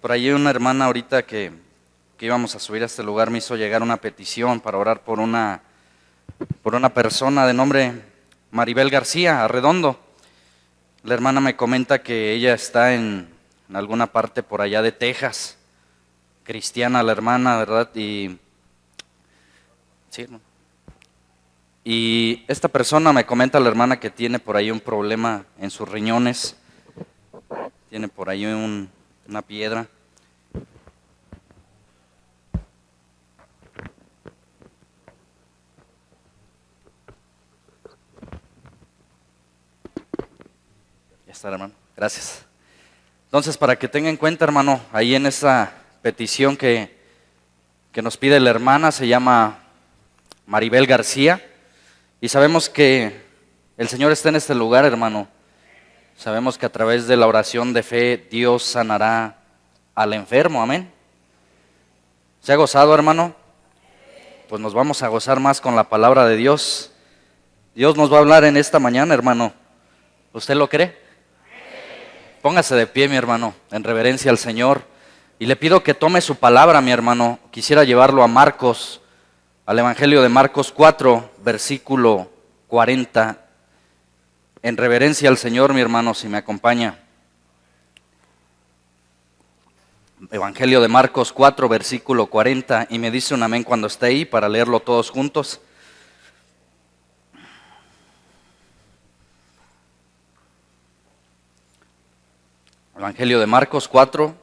Por ahí una hermana ahorita que íbamos a subir a este lugar me hizo llegar una petición para orar por una persona de nombre Maribel García Arredondo. La hermana me comenta que ella está en alguna parte por allá de Texas, cristiana la hermana, ¿verdad? Y esta persona me comenta la hermana que tiene por ahí un problema en sus riñones, tiene por ahí una piedra. Ya está, hermano, gracias. Entonces, para que tenga en cuenta, hermano, ahí en esa petición que nos pide la hermana, se llama Maribel García, y sabemos que el Señor está en este lugar, hermano. Sabemos que a través de la oración de fe, Dios sanará al enfermo, amén. ¿Se ha gozado, hermano? Pues nos vamos a gozar más con la palabra de Dios. Dios nos va a hablar en esta mañana, hermano. ¿Usted lo cree? Póngase de pie, mi hermano, en reverencia al Señor. Y le pido que tome su palabra, mi hermano. Quisiera llevarlo a Marcos, al Evangelio de Marcos 4, versículo 40. En reverencia al Señor, mi hermano, si me acompaña. Evangelio de Marcos 4, versículo 40. Y me dice un amén cuando esté ahí para leerlo todos juntos. Evangelio de Marcos 4,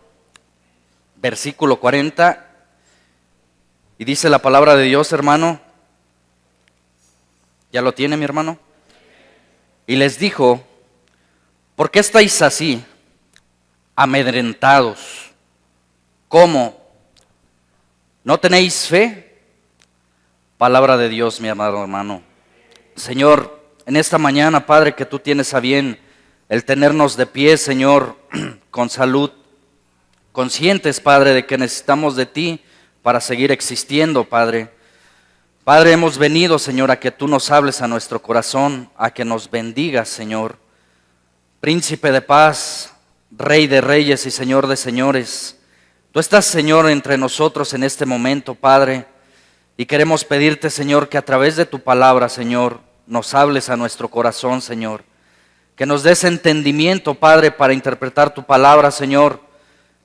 versículo 40. Y dice la palabra de Dios, hermano. ¿Ya lo tiene, mi hermano? Y les dijo: ¿por qué estáis así, amedrentados? ¿Cómo? ¿No tenéis fe? Palabra de Dios, mi amado hermano. Señor, en esta mañana, Padre, que tú tienes a bien el tenernos de pie, Señor, con salud, conscientes, Padre, de que necesitamos de ti para seguir existiendo, Padre. Padre, hemos venido, Señor, a que tú nos hables a nuestro corazón, a que nos bendigas, Señor. Príncipe de paz, Rey de reyes y Señor de señores. Tú estás, Señor, entre nosotros en este momento, Padre, y queremos pedirte, Señor, que a través de tu palabra, Señor, nos hables a nuestro corazón, Señor. Que nos des entendimiento, Padre, para interpretar tu palabra, Señor.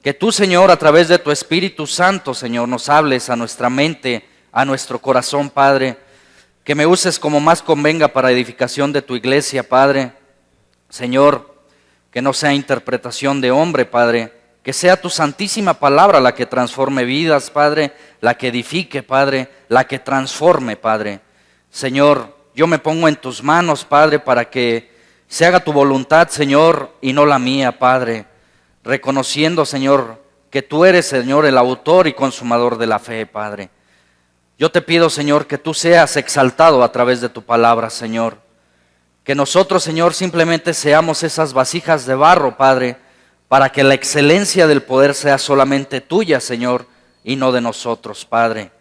Que tú, Señor, a través de tu Espíritu Santo, Señor, nos hables a nuestra mente, a nuestro corazón, Padre. Que me uses como más convenga para edificación de tu iglesia, Padre. Señor, que no sea interpretación de hombre, Padre. Que sea tu santísima palabra la que transforme vidas, Padre. La que edifique, Padre. La que transforme, Padre. Señor, yo me pongo en tus manos, Padre, para que se haga tu voluntad, Señor, y no la mía, Padre. Reconociendo, Señor, que tú eres, Señor, el autor y consumador de la fe, Padre. Yo te pido, Señor, que tú seas exaltado a través de tu palabra, Señor. Que nosotros, Señor, simplemente seamos esas vasijas de barro, Padre, para que la excelencia del poder sea solamente tuya, Señor, y no de nosotros, Padre.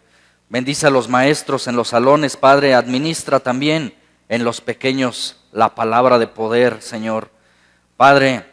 Bendice a los maestros en los salones, Padre. Administra también en los pequeños la palabra de poder, Señor. Padre,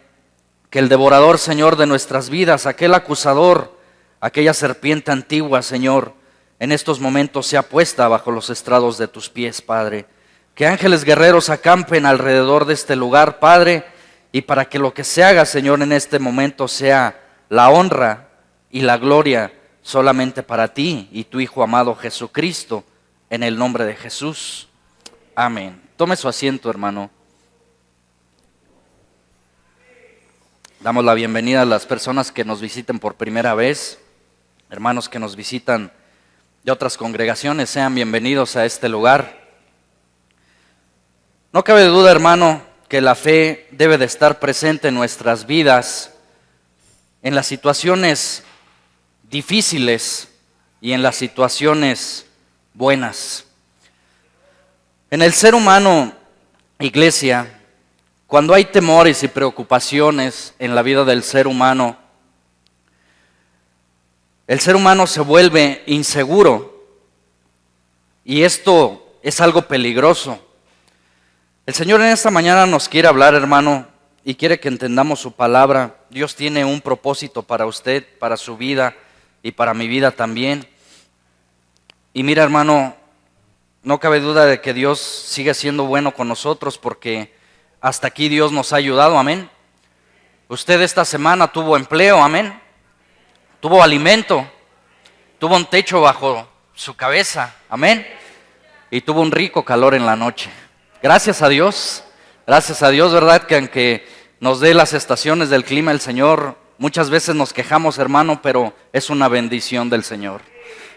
que el devorador, Señor, de nuestras vidas, aquel acusador, aquella serpiente antigua, Señor, en estos momentos sea puesta bajo los estrados de tus pies, Padre. Que ángeles guerreros acampen alrededor de este lugar, Padre, y para que lo que se haga, Señor, en este momento sea la honra y la gloria solamente para ti y tu Hijo amado Jesucristo, en el nombre de Jesús. Amén. Tome su asiento, hermano. Damos la bienvenida a las personas que nos visiten por primera vez, hermanos que nos visitan de otras congregaciones, sean bienvenidos a este lugar. No cabe duda, hermano, que la fe debe de estar presente en nuestras vidas, en las situaciones difíciles y en las situaciones buenas. En el ser humano, iglesia, cuando hay temores y preocupaciones en la vida del ser humano, el ser humano se vuelve inseguro y esto es algo peligroso. El Señor en esta mañana nos quiere hablar, hermano, y quiere que entendamos su palabra. Dios tiene un propósito para usted, para su vida y para mi vida también. Y mira, hermano, no cabe duda de que Dios sigue siendo bueno con nosotros porque hasta aquí Dios nos ha ayudado, amén. Usted esta semana tuvo empleo, amén. Tuvo alimento, tuvo un techo bajo su cabeza, amén. Y tuvo un rico calor en la noche. Gracias a Dios, ¿verdad? Que aunque nos dé las estaciones del clima el Señor, muchas veces nos quejamos, hermano, pero es una bendición del Señor.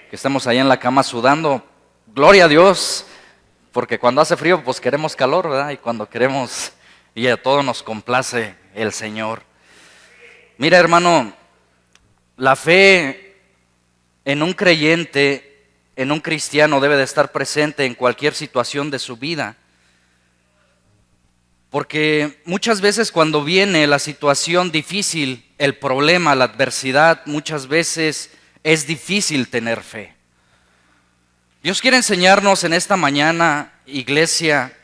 Que estemos ahí en la cama sudando, gloria a Dios, porque cuando hace frío pues queremos calor, ¿verdad? Y cuando queremos, y a todo nos complace el Señor. Mira, hermano, la fe en un creyente, en un cristiano debe de estar presente en cualquier situación de su vida. Porque muchas veces cuando viene la situación difícil, el problema, la adversidad, muchas veces es difícil tener fe. Dios quiere enseñarnos en esta mañana, iglesia,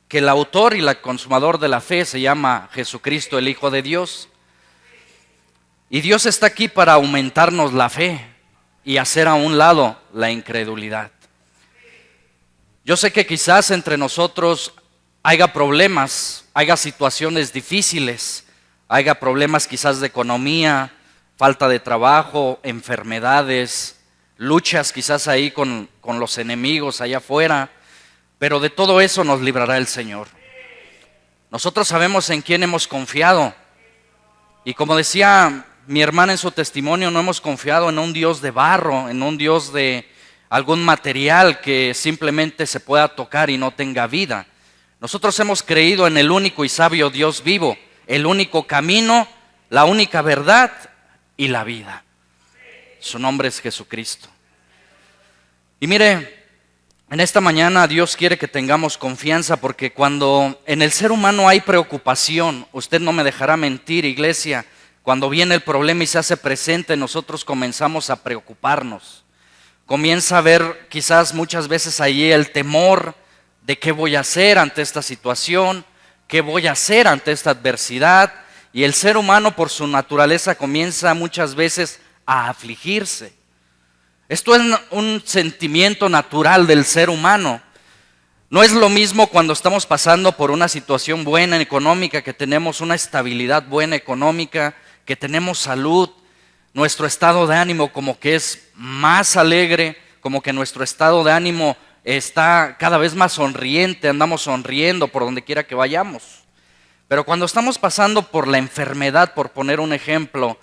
que el autor y el consumador de la fe se llama Jesucristo, el Hijo de Dios. Y Dios está aquí para aumentarnos la fe y hacer a un lado la incredulidad. Yo sé que quizás entre nosotros haya problemas, haya situaciones difíciles, haya problemas quizás de economía, falta de trabajo, enfermedades, luchas quizás ahí con los enemigos allá afuera, pero de todo eso nos librará el Señor. Nosotros sabemos en quién hemos confiado y como decía mi hermana en su testimonio, no hemos confiado en un Dios de barro, en un Dios de algún material que simplemente se pueda tocar y no tenga vida. Nosotros hemos creído en el único y sabio Dios vivo, el único camino, la única verdad y la vida. Su nombre es Jesucristo. Y mire, en esta mañana Dios quiere que tengamos confianza porque cuando en el ser humano hay preocupación, usted no me dejará mentir, iglesia, cuando viene el problema y se hace presente, nosotros comenzamos a preocuparnos. Comienza a ver quizás muchas veces allí el temor de qué voy a hacer ante esta situación, qué voy a hacer ante esta adversidad. Y el ser humano por su naturaleza comienza muchas veces a afligirse. Esto es un sentimiento natural del ser humano. No es lo mismo cuando estamos pasando por una situación buena económica, que tenemos una estabilidad buena económica, que tenemos salud, nuestro estado de ánimo como que es más alegre, como que nuestro estado de ánimo está cada vez más sonriente, andamos sonriendo por donde quiera que vayamos. Pero cuando estamos pasando por la enfermedad, por poner un ejemplo,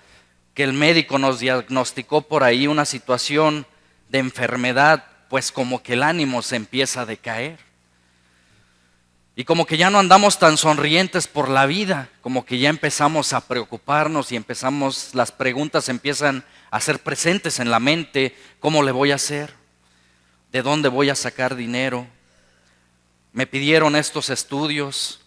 que el médico nos diagnosticó por ahí una situación de enfermedad, pues como que el ánimo se empieza a decaer. Y como que ya no andamos tan sonrientes por la vida, como que ya empezamos a preocuparnos y las preguntas empiezan a ser presentes en la mente. ¿Cómo le voy a hacer? ¿De dónde voy a sacar dinero? Me pidieron estos estudios.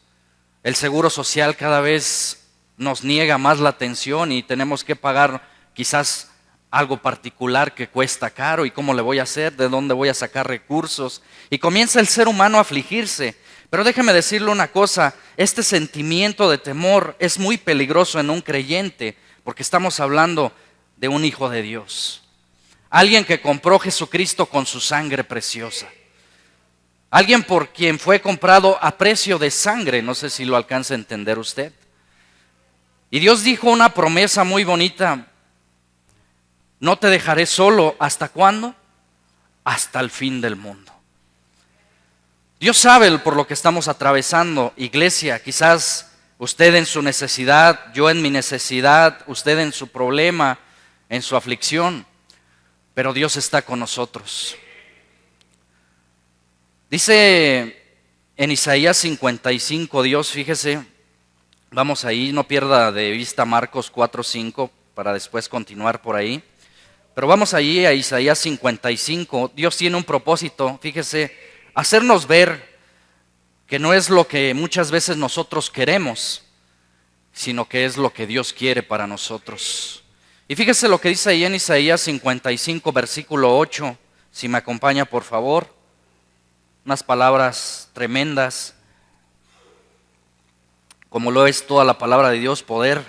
El seguro social cada vez nos niega más la atención y tenemos que pagar quizás algo particular que cuesta caro. ¿Y cómo le voy a hacer? ¿De dónde voy a sacar recursos? Y comienza el ser humano a afligirse. Pero déjeme decirle una cosa, este sentimiento de temor es muy peligroso en un creyente, porque estamos hablando de un hijo de Dios. Alguien que compró Jesucristo con su sangre preciosa. Alguien por quien fue comprado a precio de sangre, no sé si lo alcanza a entender usted. Y Dios dijo una promesa muy bonita, no te dejaré solo, ¿hasta cuándo? Hasta el fin del mundo. Dios sabe por lo que estamos atravesando, iglesia, quizás usted en su necesidad, yo en mi necesidad, usted en su problema, en su aflicción, pero Dios está con nosotros. Dice en Isaías 55, Dios, fíjese, vamos ahí, no pierda de vista Marcos 4:5 para después continuar por ahí, pero vamos allí a Isaías 55, Dios tiene un propósito, fíjese, hacernos ver que no es lo que muchas veces nosotros queremos, sino que es lo que Dios quiere para nosotros. Y fíjese lo que dice ahí en Isaías 55, versículo 8, si me acompaña por favor, unas palabras tremendas. como lo es toda la palabra de Dios, poder.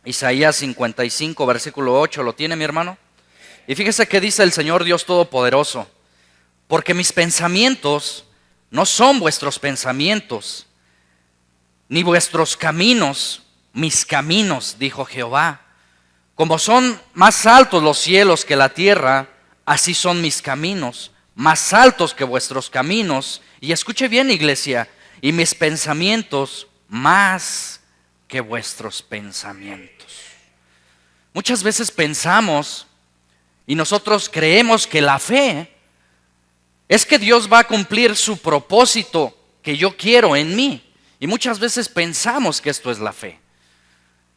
Isaías 55, versículo 8, ¿lo tiene mi hermano? Y fíjese que dice el Señor Dios Todopoderoso: porque mis pensamientos no son vuestros pensamientos, ni vuestros caminos mis caminos, dijo Jehová. Como son más altos los cielos que la tierra, así son mis caminos, más altos que vuestros caminos. Y escuche bien, iglesia, y mis pensamientos más que vuestros pensamientos. Muchas veces pensamos y nosotros creemos que la fe es que Dios va a cumplir su propósito que yo quiero en mí. Y muchas veces pensamos que esto es la fe.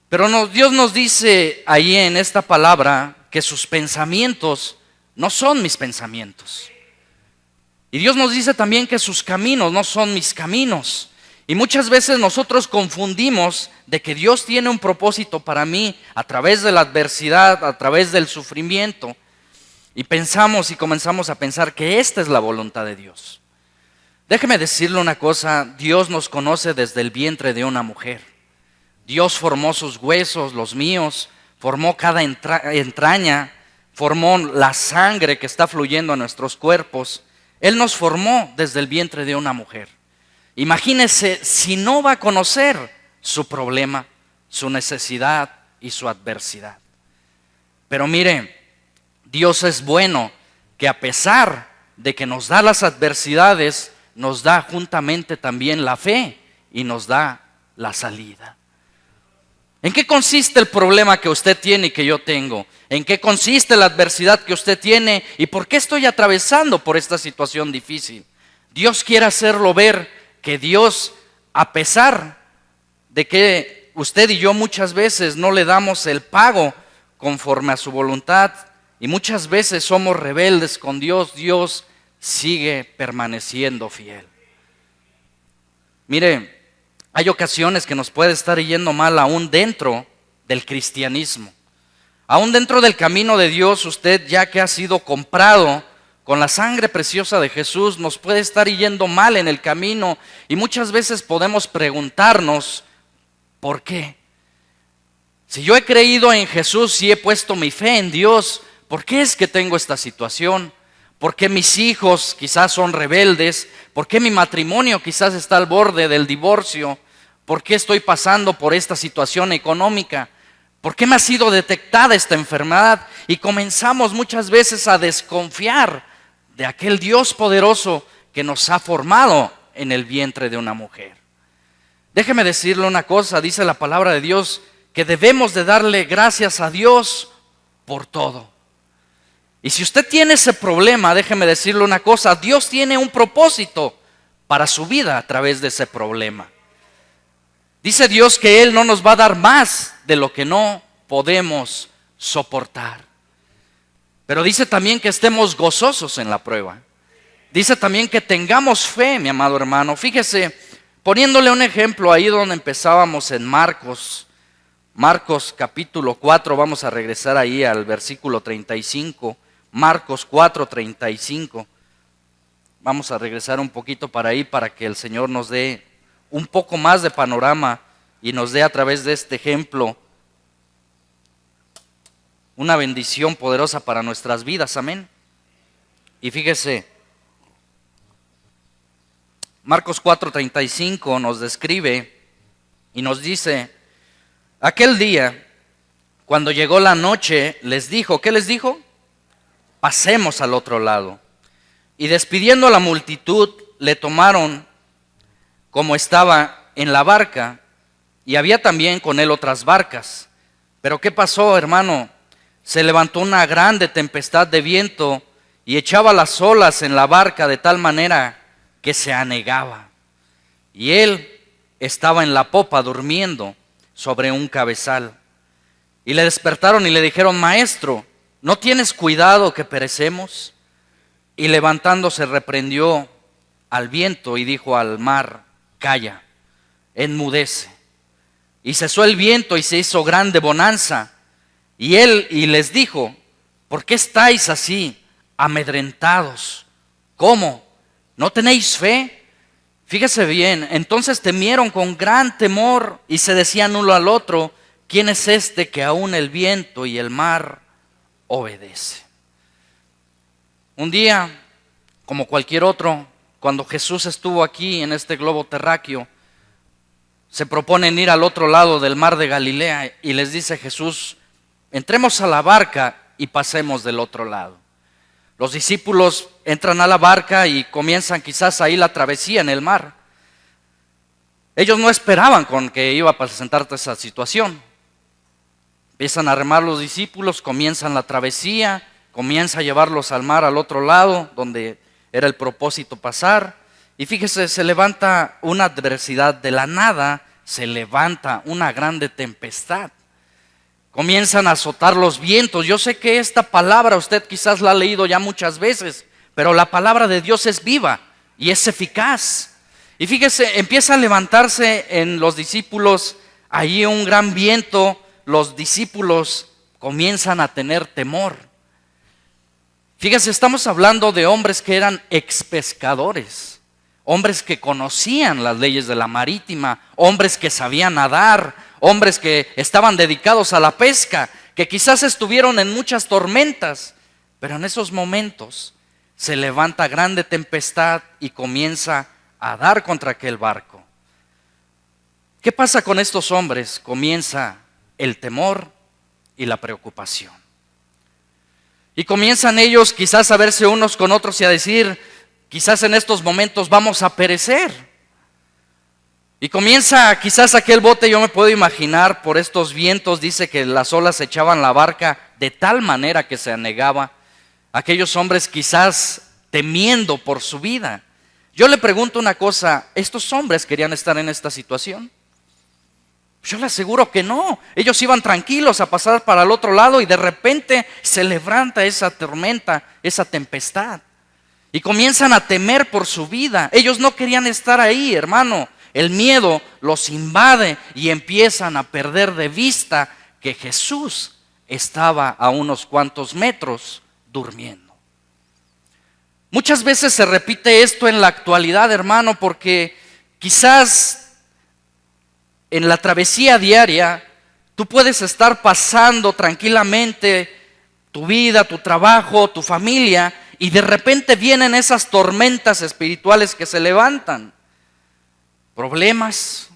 Pero Dios nos dice ahí en esta palabra que sus pensamientos no son mis pensamientos. Y Dios nos dice también que sus caminos no son mis caminos. Y muchas veces nosotros confundimos de que Dios tiene un propósito para mí a través de la adversidad, a través del sufrimiento. Y pensamos y comenzamos a pensar que esta es la voluntad de Dios. Déjeme decirle una cosa: Dios nos conoce desde el vientre de una mujer. Dios formó sus huesos, los míos, formó cada entraña, formó la sangre que está fluyendo a nuestros cuerpos. Él nos formó desde el vientre de una mujer. Imagínese si no va a conocer su problema, su necesidad y su adversidad. Pero mire, Dios es bueno, que a pesar de que nos da las adversidades, nos da juntamente también la fe y nos da la salida. ¿En qué consiste el problema que usted tiene y que yo tengo? ¿En qué consiste la adversidad que usted tiene? ¿Y por qué estoy atravesando por esta situación difícil? Dios quiere hacerlo ver que Dios, a pesar de que usted y yo muchas veces no le damos el pago conforme a su voluntad y muchas veces somos rebeldes con Dios, Dios sigue permaneciendo fiel. Mire, hay ocasiones que nos puede estar yendo mal aún dentro del cristianismo. Aún dentro del camino de Dios, usted ya que ha sido comprado con la sangre preciosa de Jesús, nos puede estar yendo mal en el camino y muchas veces podemos preguntarnos, ¿por qué? Si yo he creído en Jesús, si he puesto mi fe en Dios, ¿por qué es que tengo esta situación? ¿Por qué mis hijos quizás son rebeldes? ¿Por qué mi matrimonio quizás está al borde del divorcio? ¿Por qué estoy pasando por esta situación económica? ¿Por qué me ha sido detectada esta enfermedad? Y comenzamos muchas veces a desconfiar de aquel Dios poderoso que nos ha formado en el vientre de una mujer. Déjeme decirle una cosa, dice la palabra de Dios, que debemos de darle gracias a Dios por todo. Y si usted tiene ese problema, déjeme decirle una cosa, Dios tiene un propósito para su vida a través de ese problema. Dice Dios que Él no nos va a dar más de lo que no podemos soportar. Pero dice también que estemos gozosos en la prueba. Dice también que tengamos fe, mi amado hermano. Fíjese, poniéndole un ejemplo ahí donde empezábamos en Marcos capítulo 4, vamos a regresar ahí al versículo 35. Marcos 4:35. Vamos a regresar un poquito para ahí para que el Señor nos dé un poco más de panorama y nos dé a través de este ejemplo una bendición poderosa para nuestras vidas. Amén. Y fíjese, Marcos 4:35 nos describe y nos dice: aquel día, cuando llegó la noche, les dijo, ¿qué les dijo? Pasemos al otro lado. Y despidiendo a la multitud, le tomaron como estaba en la barca, y había también con él otras barcas. Pero ¿qué pasó, hermano? Se levantó una grande tempestad de viento y echaba las olas en la barca de tal manera que se anegaba. Y él estaba en la popa durmiendo sobre un cabezal. Y le despertaron y le dijeron: Maestro, ¿no tienes cuidado que perecemos? Y levantándose reprendió al viento y dijo al mar: Calla, enmudece. Y cesó el viento y se hizo grande bonanza. Y él les dijo: ¿por qué estáis así amedrentados? ¿Cómo? ¿No tenéis fe? Fíjese bien, entonces temieron con gran temor y se decían uno al otro, ¿quién es este que aún el viento y el mar obedece? Un día, como cualquier otro, cuando Jesús estuvo aquí en este globo terráqueo, se proponen ir al otro lado del mar de Galilea y les dice Jesús, entremos a la barca y pasemos del otro lado. Los discípulos entran a la barca y comienzan quizás ahí la travesía en el mar. Ellos no esperaban con que iba a presentar esa situación. Empiezan a remar los discípulos, comienzan la travesía, comienza a llevarlos al mar al otro lado, donde era el propósito pasar. Y fíjese, se levanta una adversidad de la nada, se levanta una grande tempestad. Comienzan a azotar los vientos. Yo sé que esta palabra usted quizás la ha leído ya muchas veces, pero la palabra de Dios es viva y es eficaz. Y fíjese, empieza a levantarse en los discípulos allí un gran viento. Los discípulos comienzan a tener temor. Fíjese, estamos hablando de hombres que eran expescadores, hombres que conocían las leyes de la marítima, hombres que sabían nadar, hombres que estaban dedicados a la pesca, que quizás estuvieron en muchas tormentas, pero en esos momentos se levanta grande tempestad y comienza a dar contra aquel barco. ¿Qué pasa con estos hombres? Comienza el temor y la preocupación. Y comienzan ellos quizás a verse unos con otros y a decir, quizás en estos momentos vamos a perecer. Y comienza quizás aquel bote, yo me puedo imaginar, por estos vientos, dice que las olas echaban la barca de tal manera que se anegaba. Aquellos hombres quizás temiendo por su vida. Yo le pregunto una cosa, ¿estos hombres querían estar en esta situación? Yo le aseguro que no. Ellos iban tranquilos a pasar para el otro lado y de repente se levanta esa tormenta, esa tempestad. Y comienzan a temer por su vida. Ellos no querían estar ahí, hermano. El miedo los invade y empiezan a perder de vista que Jesús estaba a unos cuantos metros durmiendo. Muchas veces se repite esto en la actualidad, hermano, porque quizás en la travesía diaria tú puedes estar pasando tranquilamente tu vida, tu trabajo, tu familia, y de repente vienen esas tormentas espirituales que se levantan. Problemas,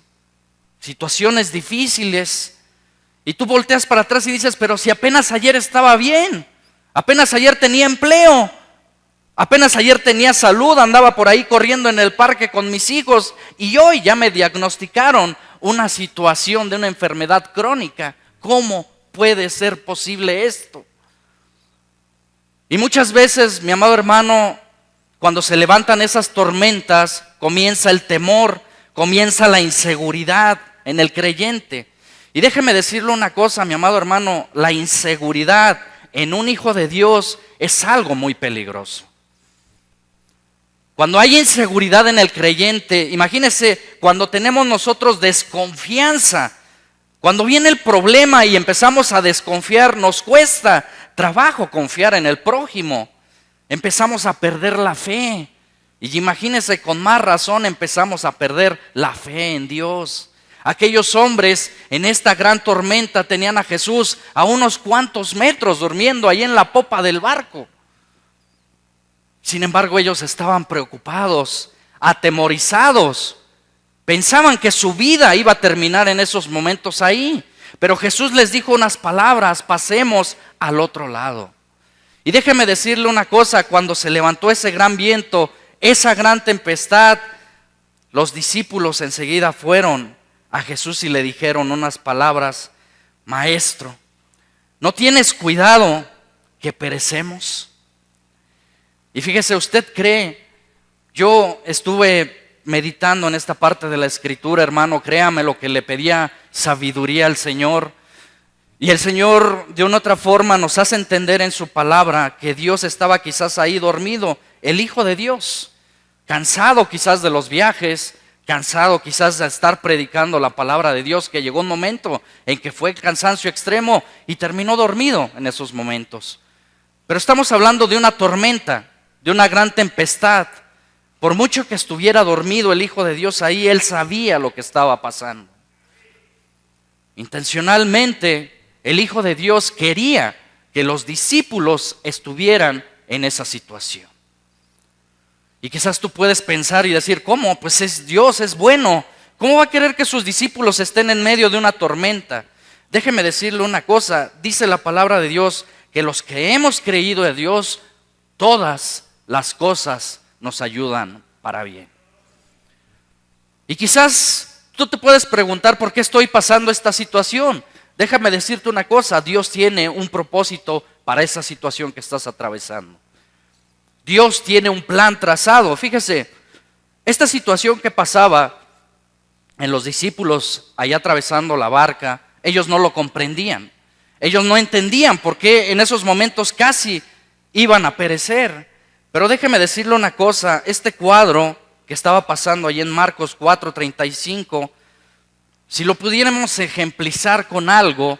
situaciones difíciles, y tú volteas para atrás y dices, pero si apenas ayer estaba bien, apenas ayer tenía empleo, apenas ayer tenía salud, andaba por ahí corriendo en el parque con mis hijos, y hoy ya me diagnosticaron una situación de una enfermedad crónica. ¿Cómo puede ser posible esto? Y muchas veces, mi amado hermano, cuando se levantan esas tormentas, comienza el temor, comienza la inseguridad en el creyente. Y déjeme decirle una cosa, mi amado hermano, la inseguridad en un hijo de Dios es algo muy peligroso. Cuando hay inseguridad en el creyente, imagínese cuando tenemos nosotros desconfianza, cuando viene el problema y empezamos a desconfiar, nos cuesta trabajo confiar en el prójimo, empezamos a perder la fe. Y imagínese, con más razón empezamos a perder la fe en Dios. Aquellos hombres en esta gran tormenta tenían a Jesús a unos cuantos metros durmiendo ahí en la popa del barco. Sin embargo, ellos estaban preocupados, atemorizados. Pensaban que su vida iba a terminar en esos momentos ahí. Pero Jesús les dijo unas palabras: pasemos al otro lado. Y déjeme decirle una cosa, cuando se levantó ese gran viento, esa gran tempestad, los discípulos enseguida fueron a Jesús y le dijeron unas palabras: Maestro, ¿no tienes cuidado que perecemos? Y fíjese, ¿usted cree? Yo estuve meditando en esta parte de la Escritura, hermano, créame lo que le pedía sabiduría al Señor. Y el Señor de una otra forma nos hace entender en su palabra que Dios estaba quizás ahí dormido, el Hijo de Dios, cansado quizás de los viajes, cansado quizás de estar predicando la palabra de Dios, que llegó un momento en que fue cansancio extremo y terminó dormido en esos momentos. Pero estamos hablando de una tormenta, de una gran tempestad, Por mucho que estuviera dormido el Hijo de Dios ahí, Él sabía lo que estaba pasando. Intencionalmente, el Hijo de Dios quería que los discípulos estuvieran en esa situación. Y quizás tú puedes pensar y decir, ¿cómo? Pues es Dios, es bueno. ¿Cómo va a querer que sus discípulos estén en medio de una tormenta? Déjeme decirle una cosa, dice la palabra de Dios, que los que hemos creído en Dios, todas las cosas nos ayudan para bien. Y quizás tú te puedes preguntar, ¿por qué estoy pasando esta situación? Déjame decirte una cosa, Dios tiene un propósito para esa situación que estás atravesando. Dios tiene un plan trazado. Fíjese, esta situación que pasaba en los discípulos allá atravesando la barca, ellos no lo comprendían. Ellos no entendían por qué en esos momentos casi iban a perecer. Pero déjeme decirle una cosa, este cuadro que estaba pasando allí en Marcos 4:35, si lo pudiéramos ejemplizar con algo,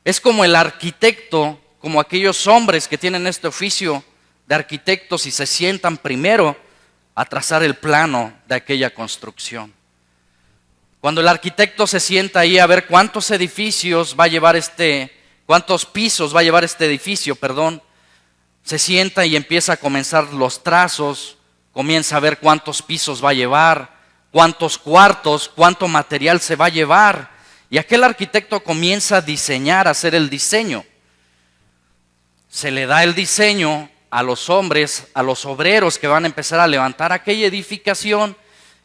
es como el arquitecto, como aquellos hombres que tienen este oficio de arquitectos y se sientan primero a trazar el plano de aquella construcción. Cuando el arquitecto se sienta ahí a ver cuántos pisos va a llevar este edificio, se sienta y empieza a comenzar los trazos, comienza a ver cuántos pisos va a llevar, cuántos cuartos, cuánto material se va a llevar. Y aquel arquitecto comienza a diseñar, a hacer el diseño. Se le da el diseño a los hombres, a los obreros que van a empezar a levantar aquella edificación.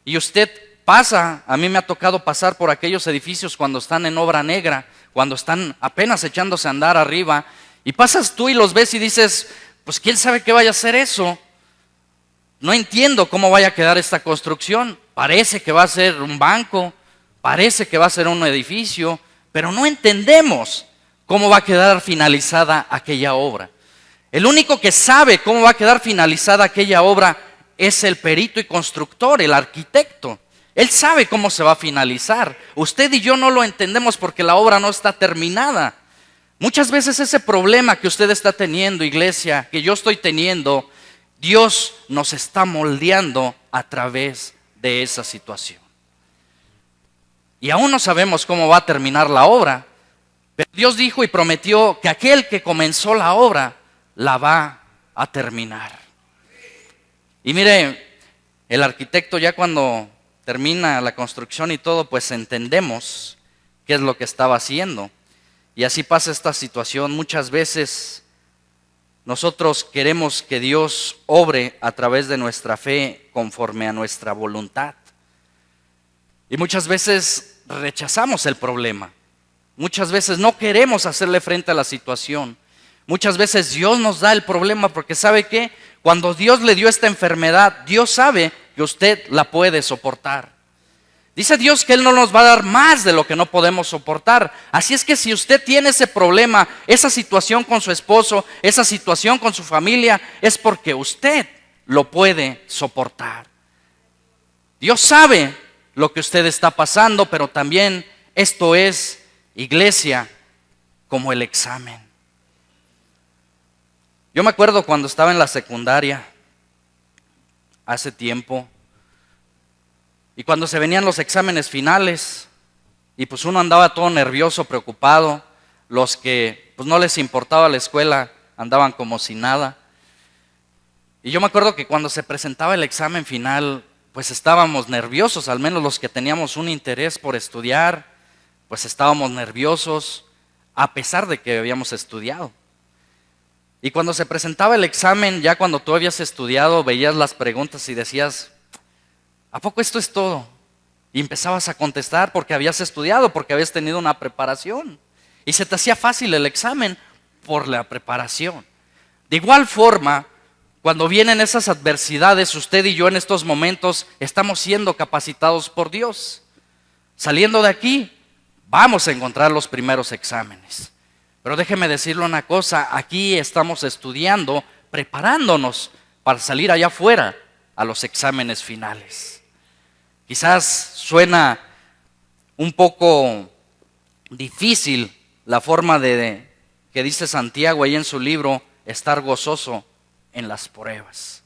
Y usted pasa, a mí me ha tocado pasar por aquellos edificios cuando están en obra negra, cuando están apenas echándose a andar arriba. Y pasas tú y los ves y dices, pues quién sabe qué vaya a ser eso. No entiendo cómo vaya a quedar esta construcción. Parece que va a ser un banco, parece que va a ser un edificio, pero no entendemos cómo va a quedar finalizada aquella obra. El único que sabe cómo va a quedar finalizada aquella obra es el perito y constructor, el arquitecto. Él sabe cómo se va a finalizar. Usted y yo no lo entendemos porque la obra no está terminada. Muchas veces ese problema que usted está teniendo, iglesia, que yo estoy teniendo, Dios nos está moldeando a través de esa situación. Y aún no sabemos cómo va a terminar la obra, pero Dios dijo y prometió que aquel que comenzó la obra la va a terminar. Y mire, el arquitecto ya cuando termina la construcción y todo, pues entendemos qué es lo que estaba haciendo. Y así pasa esta situación. Muchas veces nosotros queremos que Dios obre a través de nuestra fe conforme a nuestra voluntad. Y muchas veces rechazamos el problema. Muchas veces no queremos hacerle frente a la situación. Muchas veces Dios nos da el problema porque ¿sabe qué? Cuando Dios le dio esta enfermedad, Dios sabe que usted la puede soportar. Dice Dios que Él no nos va a dar más de lo que no podemos soportar. Así es que si usted tiene ese problema, esa situación con su esposo, esa situación con su familia, es porque usted lo puede soportar. Dios sabe lo que usted está pasando, pero también esto es, iglesia, como el examen. Yo me acuerdo cuando estaba en la secundaria, hace tiempo, y cuando se venían los exámenes finales, y pues uno andaba todo nervioso, preocupado, los que pues no les importaba la escuela andaban como si nada. Y yo me acuerdo que cuando se presentaba el examen final, pues estábamos nerviosos, al menos los que teníamos un interés por estudiar, pues estábamos nerviosos, a pesar de que habíamos estudiado. Y cuando se presentaba el examen, ya cuando tú habías estudiado, veías las preguntas y decías, ¿a poco esto es todo? Y empezabas a contestar porque habías estudiado, porque habías tenido una preparación. Y se te hacía fácil el examen por la preparación. De igual forma, cuando vienen esas adversidades, usted y yo en estos momentos estamos siendo capacitados por Dios. Saliendo de aquí, vamos a encontrar los primeros exámenes. Pero déjeme decirle una cosa, aquí estamos estudiando, preparándonos para salir allá afuera a los exámenes finales. Quizás suena un poco difícil la forma de que dice Santiago ahí en su libro, estar gozoso en las pruebas.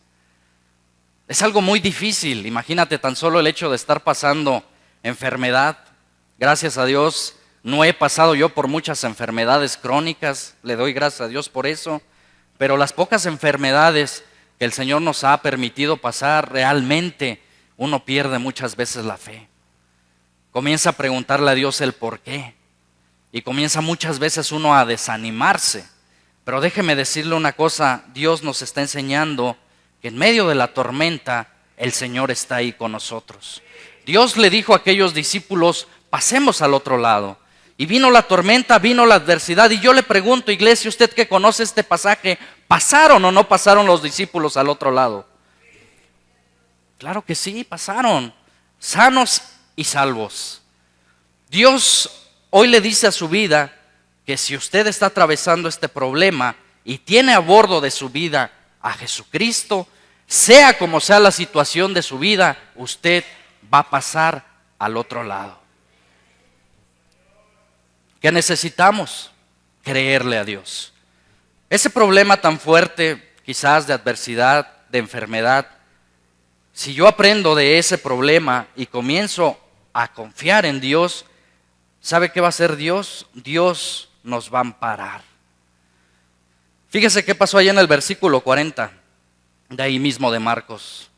Es algo muy difícil. Imagínate tan solo el hecho de estar pasando enfermedad. Gracias a Dios, no he pasado yo por muchas enfermedades crónicas. Le doy gracias a Dios por eso. Pero las pocas enfermedades que el Señor nos ha permitido pasar, realmente uno pierde muchas veces la fe. Comienza a preguntarle a Dios el por qué. Y comienza muchas veces uno a desanimarse. Pero déjeme decirle una cosa, Dios nos está enseñando que en medio de la tormenta el Señor está ahí con nosotros. Dios le dijo a aquellos discípulos, pasemos al otro lado. Y vino la tormenta, vino la adversidad. Y yo le pregunto, iglesia, usted que conoce este pasaje, ¿pasaron o no pasaron los discípulos al otro lado? Claro que sí, pasaron, sanos y salvos. Dios hoy le dice a su vida que si usted está atravesando este problema y tiene a bordo de su vida a Jesucristo, sea como sea la situación de su vida, usted va a pasar al otro lado. ¿Qué necesitamos? Creerle a Dios. Ese problema tan fuerte, quizás de adversidad, de enfermedad, si yo aprendo de ese problema y comienzo a confiar en Dios, ¿sabe qué va a hacer Dios? Dios nos va a amparar. Fíjese qué pasó allá en el versículo 40, de ahí mismo de Marcos.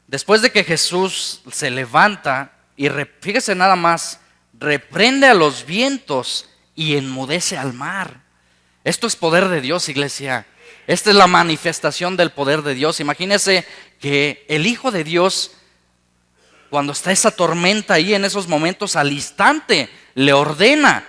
Después de que Jesús se levanta y fíjese nada más, reprende a los vientos y enmudece al mar. Esto es poder de Dios, iglesia. Esta es la manifestación del poder de Dios. Imagínese que el Hijo de Dios, cuando está esa tormenta ahí en esos momentos, al instante le ordena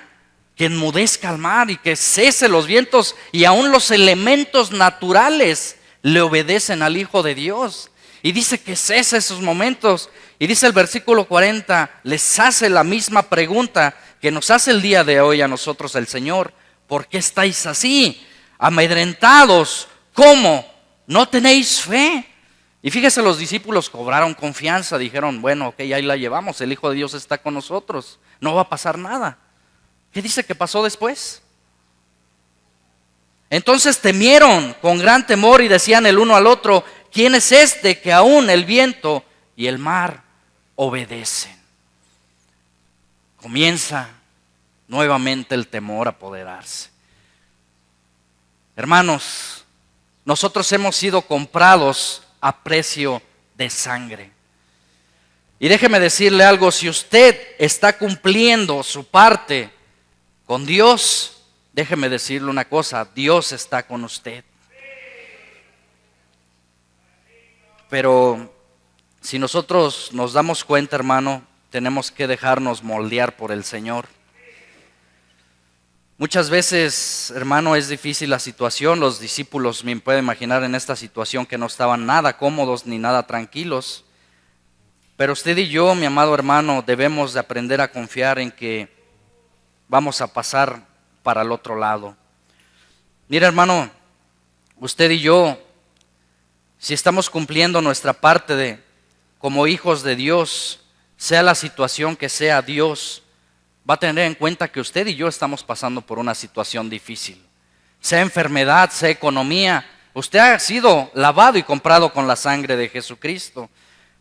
que enmudezca al mar y que cese los vientos, y aún los elementos naturales le obedecen al Hijo de Dios. Y dice que cese esos momentos. Y dice el versículo 40, les hace la misma pregunta que nos hace el día de hoy a nosotros el Señor. ¿Por qué estáis así, amedrentados? ¿Cómo? ¿No tenéis fe? Y fíjese, los discípulos cobraron confianza, dijeron, bueno, ok, ahí la llevamos, el Hijo de Dios está con nosotros, no va a pasar nada. ¿Qué dice que pasó después? Entonces temieron con gran temor y decían el uno al otro, ¿quién es este que aún el viento y el mar obedecen? Comienza nuevamente el temor a apoderarse. Hermanos, nosotros hemos sido comprados a precio de sangre. Y déjeme decirle algo, si usted está cumpliendo su parte con Dios, déjeme decirle una cosa, Dios está con usted. Pero si nosotros nos damos cuenta, hermano, tenemos que dejarnos moldear por el Señor. Muchas veces, hermano, es difícil la situación. Los discípulos, me puedo imaginar en esta situación, que no estaban nada cómodos ni nada tranquilos. Pero usted y yo, mi amado hermano, debemos de aprender a confiar en que vamos a pasar para el otro lado. Mira, hermano, usted y yo, si estamos cumpliendo nuestra parte como hijos de Dios, sea la situación que sea, Dios va a tener en cuenta que usted y yo estamos pasando por una situación difícil. Sea enfermedad, sea economía, usted ha sido lavado y comprado con la sangre de Jesucristo.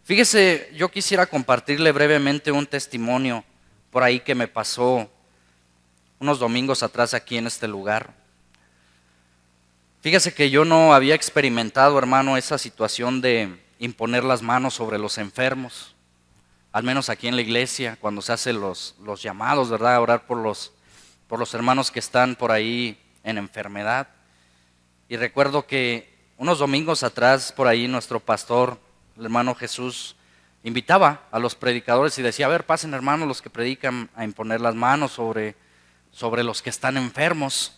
Fíjese, yo quisiera compartirle brevemente un testimonio por ahí que me pasó unos domingos atrás aquí en este lugar. Fíjese que yo no había experimentado, hermano, esa situación de imponer las manos sobre los enfermos. Al menos aquí en la iglesia, cuando se hacen los llamados, ¿verdad? A orar por los hermanos que están por ahí en enfermedad. Y recuerdo que unos domingos atrás, por ahí nuestro pastor, el hermano Jesús, invitaba a los predicadores y decía, a ver, pasen hermanos los que predican a imponer las manos sobre los que están enfermos.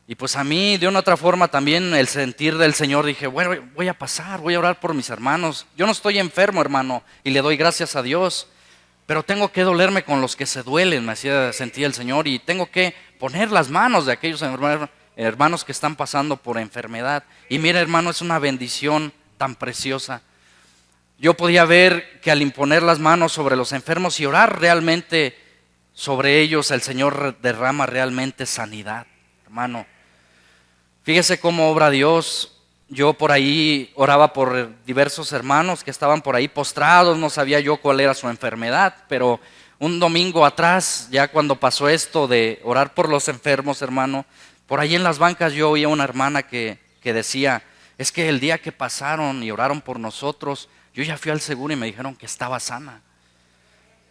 Y pues a mí, de una otra forma también, el sentir del Señor, dije, bueno, voy a pasar, voy a orar por mis hermanos. Yo no estoy enfermo, hermano, y le doy gracias a Dios, pero tengo que dolerme con los que se duelen, me hacía sentir el Señor, y tengo que poner las manos de aquellos hermanos que están pasando por enfermedad. Y mira, hermano, es una bendición tan preciosa. Yo podía ver que al imponer las manos sobre los enfermos y orar realmente sobre ellos, el Señor derrama realmente sanidad, hermano. Fíjese cómo obra Dios. yo por ahí oraba por diversos hermanos que estaban por ahí postrados, no sabía yo cuál era su enfermedad, pero un domingo atrás, ya cuando pasó esto de orar por los enfermos, hermano, por ahí en las bancas yo oía una hermana que decía, es que el día que pasaron y oraron por nosotros, yo ya fui al seguro y me dijeron que estaba sana.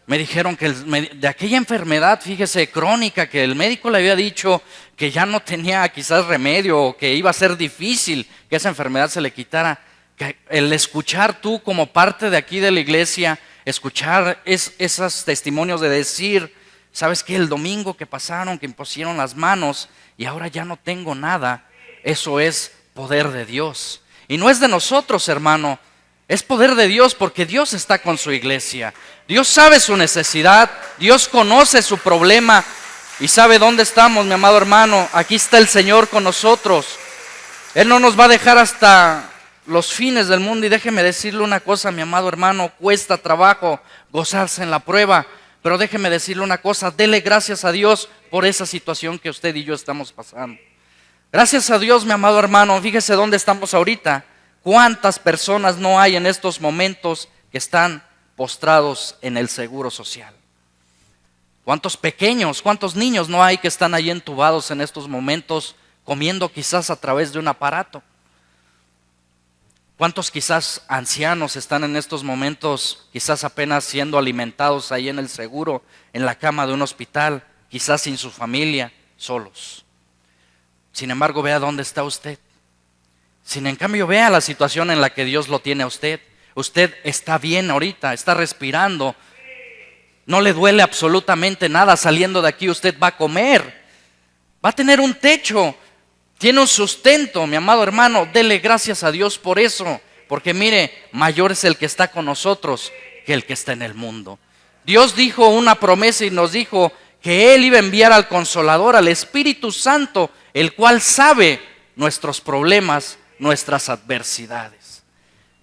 Me dijeron que de aquella enfermedad, fíjese, crónica, que el médico le había dicho que ya no tenía quizás remedio, o que iba a ser difícil que esa enfermedad se le quitara. Que el escuchar tú como parte de aquí de la iglesia, escuchar esos testimonios de decir, ¿sabes qué? El domingo que pasaron, que impusieron las manos y ahora ya no tengo nada, eso es poder de Dios. Y no es de nosotros, hermano. Es poder de Dios porque Dios está con su iglesia. Dios sabe su necesidad, Dios conoce su problema y sabe dónde estamos, mi amado hermano. Aquí está el Señor con nosotros. Él no nos va a dejar hasta los fines del mundo. Y déjeme decirle una cosa, mi amado hermano, cuesta trabajo gozarse en la prueba. Pero déjeme decirle una cosa, dele gracias a Dios por esa situación que usted y yo estamos pasando. Gracias a Dios, mi amado hermano, fíjese dónde estamos ahorita. ¿Cuántas personas no hay en estos momentos que están postrados en el seguro social? ¿Cuántos pequeños, cuántos niños no hay que están ahí entubados en estos momentos comiendo quizás a través de un aparato? ¿Cuántos quizás ancianos están en estos momentos quizás apenas siendo alimentados ahí en el seguro, en la cama de un hospital, quizás sin su familia, solos? Sin embargo, vea dónde está usted. Sin en cambio, vea la situación en la que Dios lo tiene a usted. Usted está bien ahorita, está respirando. No le duele absolutamente nada. Saliendo de aquí usted va a comer. Va a tener un techo. Tiene un sustento, mi amado hermano. Dele gracias a Dios por eso. Porque mire, mayor es el que está con nosotros que el que está en el mundo. Dios dijo una promesa y nos dijo que Él iba a enviar al Consolador, al Espíritu Santo, el cual sabe nuestros problemas, nuestras adversidades.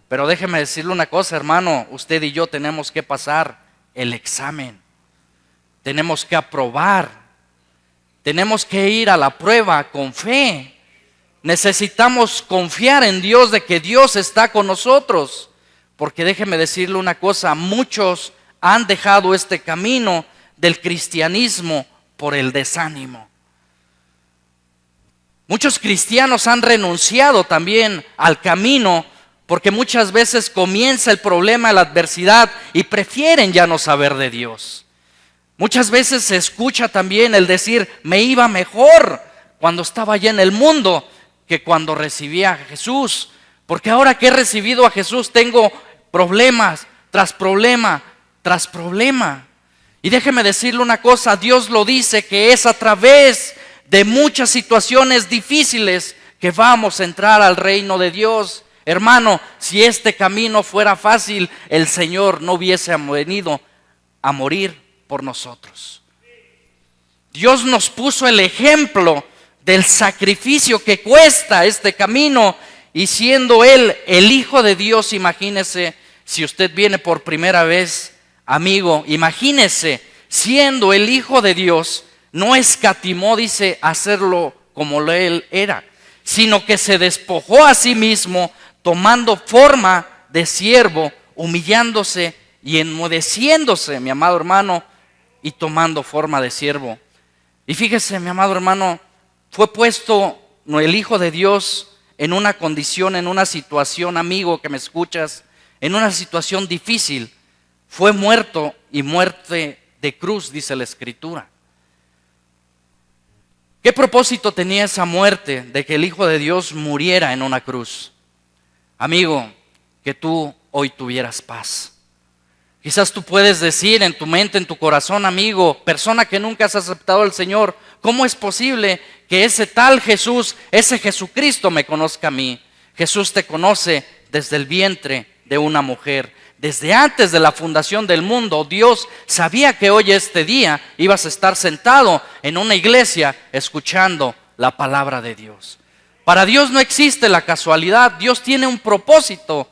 Pero déjeme decirle una cosa, hermano, usted y yo tenemos que pasar el examen, tenemos que aprobar, tenemos que ir a la prueba con fe. Necesitamos confiar en Dios de que Dios está con nosotros, porque déjeme decirle una cosa, muchos han dejado este camino del cristianismo por el desánimo. Muchos cristianos han renunciado también al camino porque muchas veces comienza el problema, la adversidad y prefieren ya no saber de Dios. Muchas veces se escucha también el decir, me iba mejor cuando estaba allá en el mundo que cuando recibí a Jesús. Porque ahora que he recibido a Jesús tengo problemas tras problema tras problema. Y déjeme decirle una cosa, Dios lo dice que es a través de muchas situaciones difíciles que vamos a entrar al reino de Dios. Hermano, si este camino fuera fácil, el Señor no hubiese venido a morir por nosotros. Dios nos puso el ejemplo del sacrificio que cuesta este camino, y siendo Él el Hijo de Dios, imagínese, si usted viene por primera vez, amigo, imagínese, siendo el Hijo de Dios, no escatimó, dice, hacerlo como Él era, sino que se despojó a sí mismo, tomando forma de siervo, humillándose y enmudeciéndose, mi amado hermano, y tomando forma de siervo. Y fíjese, mi amado hermano, fue puesto el Hijo de Dios en una condición, en una situación, amigo que me escuchas, en una situación difícil. Fue muerto, y muerte de cruz, dice la Escritura. ¿Qué propósito tenía esa muerte de que el Hijo de Dios muriera en una cruz? Amigo, que tú hoy tuvieras paz. Quizás tú puedes decir en tu mente, en tu corazón, amigo, persona que nunca has aceptado al Señor, ¿cómo es posible que ese tal Jesús, ese Jesucristo me conozca a mí? Jesús te conoce desde el vientre de una mujer. Desde antes de la fundación del mundo, Dios sabía que hoy, este día, ibas a estar sentado en una iglesia escuchando la palabra de Dios. Para Dios no existe la casualidad. Dios tiene un propósito,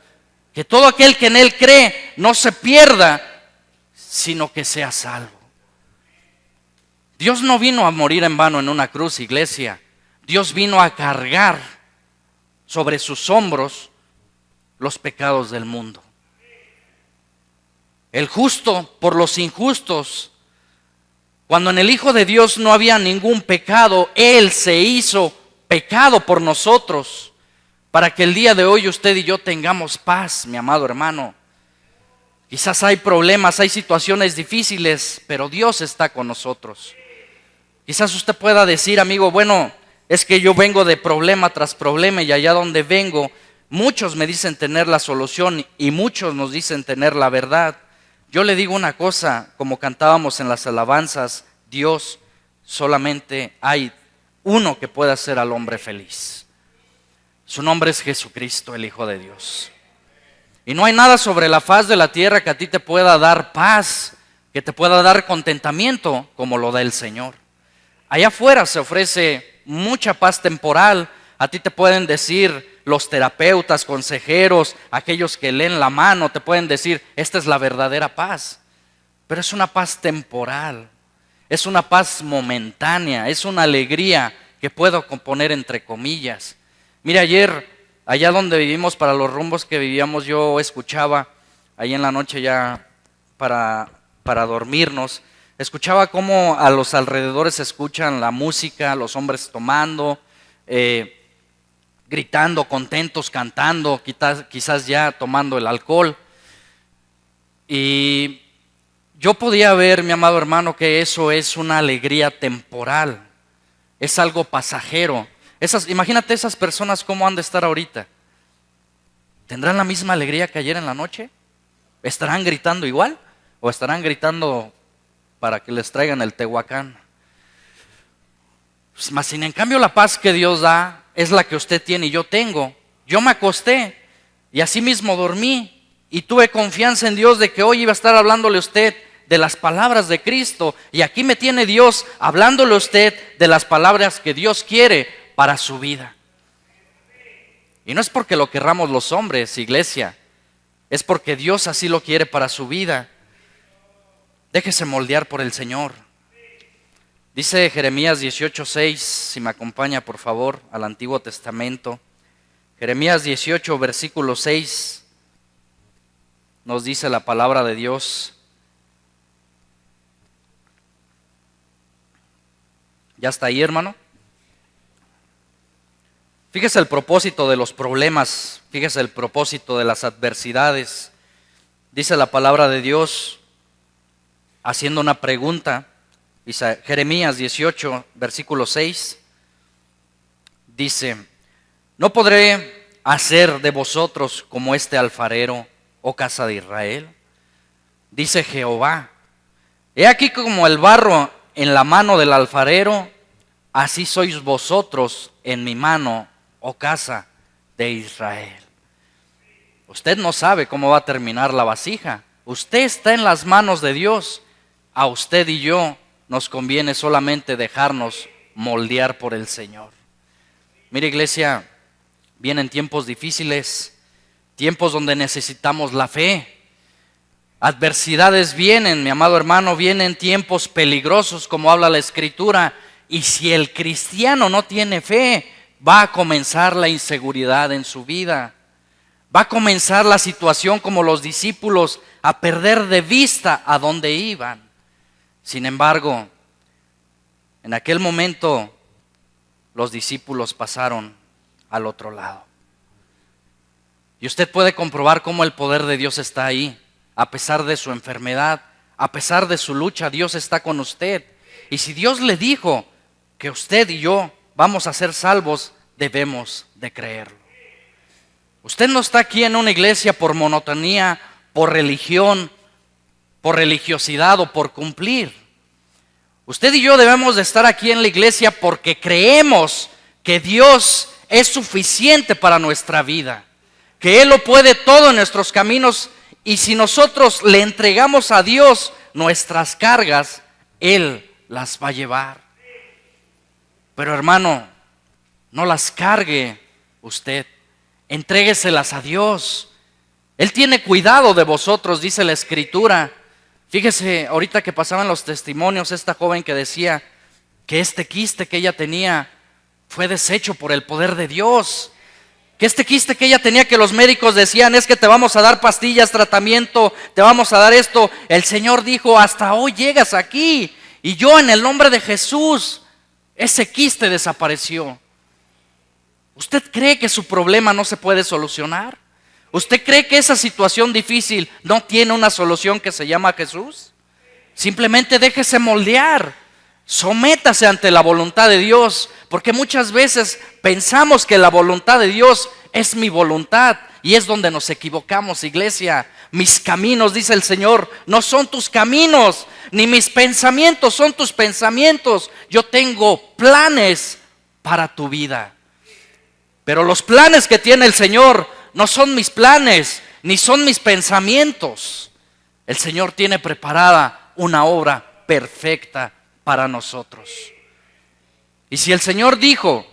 que todo aquel que en Él cree no se pierda, sino que sea salvo. Dios no vino a morir en vano en una cruz, iglesia. Dios vino a cargar sobre sus hombros los pecados del mundo. El justo por los injustos. Cuando en el Hijo de Dios no había ningún pecado, Él se hizo pecado por nosotros, para que el día de hoy usted y yo tengamos paz, mi amado hermano. Quizás hay problemas, hay situaciones difíciles, pero Dios está con nosotros. Quizás usted pueda decir, amigo, bueno, es que yo vengo de problema tras problema y allá donde vengo, muchos me dicen tener la solución y muchos nos dicen tener la verdad. Yo le digo una cosa, como cantábamos en las alabanzas, Dios, solamente hay uno que puede hacer al hombre feliz. Su nombre es Jesucristo, el Hijo de Dios. Y no hay nada sobre la faz de la tierra que a ti te pueda dar paz, que te pueda dar contentamiento como lo da el Señor. Allá afuera se ofrece mucha paz temporal. A ti te pueden decir los terapeutas, consejeros, aquellos que leen la mano, te pueden decir, esta es la verdadera paz. Pero es una paz temporal, es una paz momentánea, es una alegría que puedo componer entre comillas. Mira, ayer, allá donde vivimos, para los rumbos que vivíamos, yo escuchaba, ahí en la noche ya para dormirnos, escuchaba cómo a los alrededores se escuchan la música, los hombres tomando, gritando, contentos, cantando, quizás ya tomando el alcohol. Y yo podía ver, mi amado hermano, que eso es una alegría temporal, es algo pasajero. Imagínate esas personas cómo han de estar ahorita. ¿Tendrán la misma alegría que ayer en la noche? ¿Estarán gritando igual? ¿O estarán gritando para que les traigan el tehuacán? Mas sin en cambio la paz que Dios da es la que usted tiene y yo tengo. Yo me acosté y así mismo dormí y tuve confianza en Dios de que hoy iba a estar hablándole a usted de las palabras de Cristo. Y aquí me tiene Dios hablándole a usted de las palabras que Dios quiere para su vida. Y no es porque lo querramos los hombres, iglesia, es porque Dios así lo quiere para su vida. Déjese moldear por el Señor. Dice Jeremías 18:6, si me acompaña por favor al Antiguo Testamento. Jeremías 18, versículo 6, nos dice la palabra de Dios. ¿Ya está ahí, hermano? Fíjese el propósito de los problemas, fíjese el propósito de las adversidades. Dice la palabra de Dios, haciendo una pregunta, dice Jeremías 18, versículo 6, dice, ¿no podré hacer de vosotros como este alfarero, oh casa de Israel? Dice Jehová, he aquí como el barro en la mano del alfarero, así sois vosotros en mi mano, oh casa de Israel. Usted no sabe cómo va a terminar la vasija. Usted está en las manos de Dios. A usted y yo nos conviene solamente dejarnos moldear por el Señor. Mire, iglesia, vienen tiempos difíciles, tiempos donde necesitamos la fe. Adversidades vienen, mi amado hermano, vienen tiempos peligrosos como habla la Escritura. Y si el cristiano no tiene fe, va a comenzar la inseguridad en su vida. Va a comenzar la situación como los discípulos a perder de vista a dónde iban. Sin embargo, en aquel momento los discípulos pasaron al otro lado. Y usted puede comprobar cómo el poder de Dios está ahí. A pesar de su enfermedad, a pesar de su lucha, Dios está con usted. Y si Dios le dijo que usted y yo vamos a ser salvos, debemos de creerlo. Usted no está aquí en una iglesia por monotonía, por religión, por religiosidad o por cumplir. Usted y yo debemos de estar aquí en la iglesia porque creemos que Dios es suficiente para nuestra vida, que Él lo puede todo en nuestros caminos, y si nosotros le entregamos a Dios nuestras cargas, Él las va a llevar. Pero hermano, no las cargue usted, entrégueselas a Dios. Él tiene cuidado de vosotros, dice la Escritura. Fíjese, ahorita que pasaban los testimonios, esta joven que decía que este quiste que ella tenía fue deshecho por el poder de Dios. Que este quiste que ella tenía, que los médicos decían, es que te vamos a dar pastillas, tratamiento, te vamos a dar esto. El Señor dijo, hasta hoy llegas aquí. Y yo, en el nombre de Jesús, ese quiste desapareció. ¿Usted cree que su problema no se puede solucionar? ¿Usted cree que esa situación difícil no tiene una solución que se llama Jesús? Simplemente déjese moldear. Sométase ante la voluntad de Dios, porque muchas veces pensamos que la voluntad de Dios es mi voluntad, y es donde nos equivocamos, iglesia. Mis caminos, dice el Señor, no son tus caminos, ni mis pensamientos son tus pensamientos. Yo tengo planes para tu vida, pero los planes que tiene el Señor no son mis planes, ni son mis pensamientos. El Señor tiene preparada una obra perfecta para nosotros. Y si el Señor dijo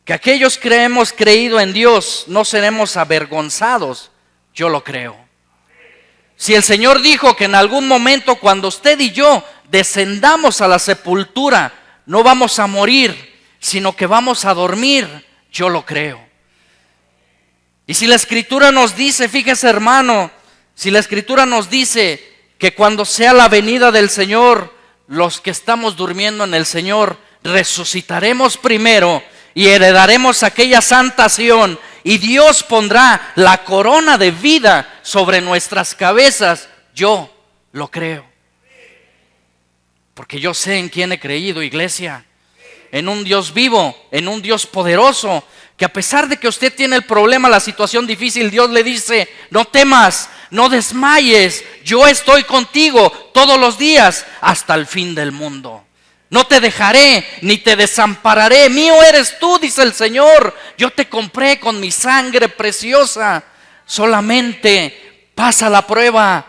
que aquellos que hemos creído en Dios no seremos avergonzados, yo lo creo. Si el Señor dijo que en algún momento, cuando usted y yo descendamos a la sepultura, no vamos a morir, sino que vamos a dormir, yo lo creo. Y si la Escritura nos dice, fíjese hermano, si la Escritura nos dice que cuando sea la venida del Señor, los que estamos durmiendo en el Señor resucitaremos primero y heredaremos aquella santa Sión, y Dios pondrá la corona de vida sobre nuestras cabezas, yo lo creo. Porque yo sé en quién he creído, iglesia. En un Dios vivo, en un Dios poderoso, que a pesar de que usted tiene el problema, la situación difícil, Dios le dice, no temas, no desmayes, yo estoy contigo todos los días hasta el fin del mundo. No te dejaré ni te desampararé, mío eres tú, dice el Señor. Yo te compré con mi sangre preciosa. Solamente pasa la prueba.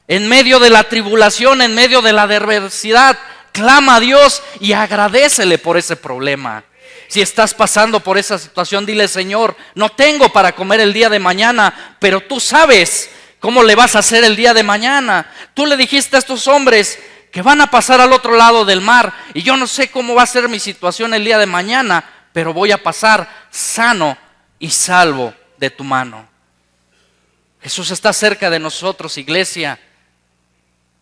En medio de la tribulación, en medio de la adversidad, clama a Dios y agradécele por ese problema. Si estás pasando por esa situación, dile, Señor, no tengo para comer el día de mañana, pero tú sabes cómo le vas a hacer el día de mañana. Tú le dijiste a estos hombres que van a pasar al otro lado del mar, y yo no sé cómo va a ser mi situación el día de mañana, pero voy a pasar sano y salvo de tu mano. Jesús está cerca de nosotros, iglesia.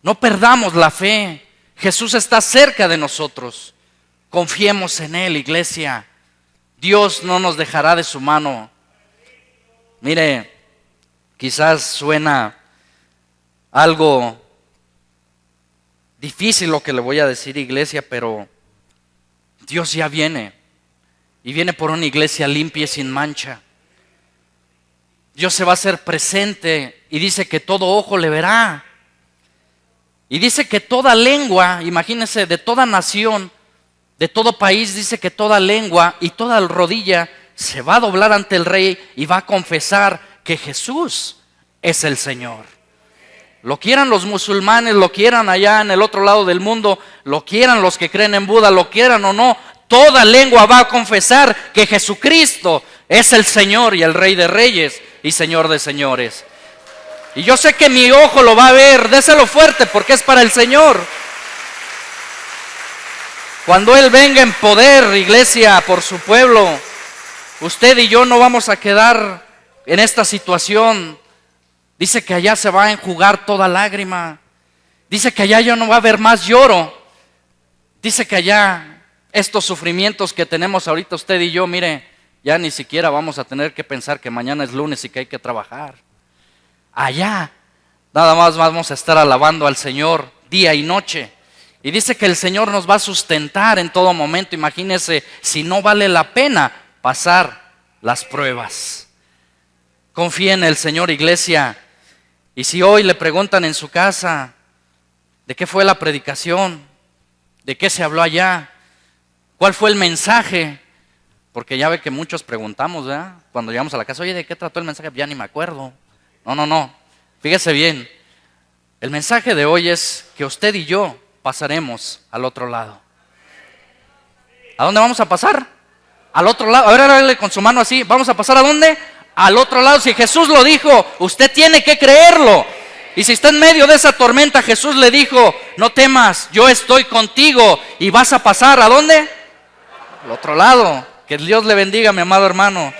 No perdamos la fe. Jesús está cerca de nosotros. Confiemos en Él, iglesia. Dios no nos dejará de su mano. Mire, quizás suena algo difícil lo que le voy a decir, iglesia, pero Dios ya viene, y viene por una iglesia limpia y sin mancha. Dios se va a hacer presente, y dice que todo ojo le verá. Y dice que toda lengua, imagínense, de toda nación, de todo país, dice que toda lengua y toda rodilla se va a doblar ante el Rey y va a confesar que Jesús es el Señor. Lo quieran los musulmanes, lo quieran allá en el otro lado del mundo, lo quieran los que creen en Buda, lo quieran o no, toda lengua va a confesar que Jesucristo es el Señor y el Rey de Reyes y Señor de Señores. Y yo sé que mi ojo lo va a ver, déselo fuerte porque es para el Señor. Cuando Él venga en poder, iglesia, por su pueblo, usted y yo no vamos a quedar en esta situación. Dice que allá se va a enjugar toda lágrima. Dice que allá ya no va a haber más lloro. Dice que allá estos sufrimientos que tenemos ahorita usted y yo, mire, ya ni siquiera vamos a tener que pensar que mañana es lunes y que hay que trabajar. Allá nada más vamos a estar alabando al Señor día y noche. Y dice que el Señor nos va a sustentar en todo momento. Imagínese si no vale la pena pasar las pruebas. Confía en el Señor, iglesia. Y si hoy le preguntan en su casa, ¿de qué fue la predicación? ¿De qué se habló allá? ¿Cuál fue el mensaje? Porque ya ve que muchos preguntamos, ¿verdad? Cuando llegamos a la casa, oye, ¿de qué trató el mensaje? Ya ni me acuerdo. No. Fíjese bien. El mensaje de hoy es que usted y yo pasaremos al otro lado. ¿A dónde vamos a pasar? Al otro lado. A ver, hágale con su mano así. ¿Vamos a pasar a dónde? Al otro lado. Si Jesús lo dijo, usted tiene que creerlo. Y si está en medio de esa tormenta, Jesús le dijo, no temas, yo estoy contigo. Y vas a pasar, ¿a dónde? Al otro lado. Que Dios le bendiga, mi amado hermano.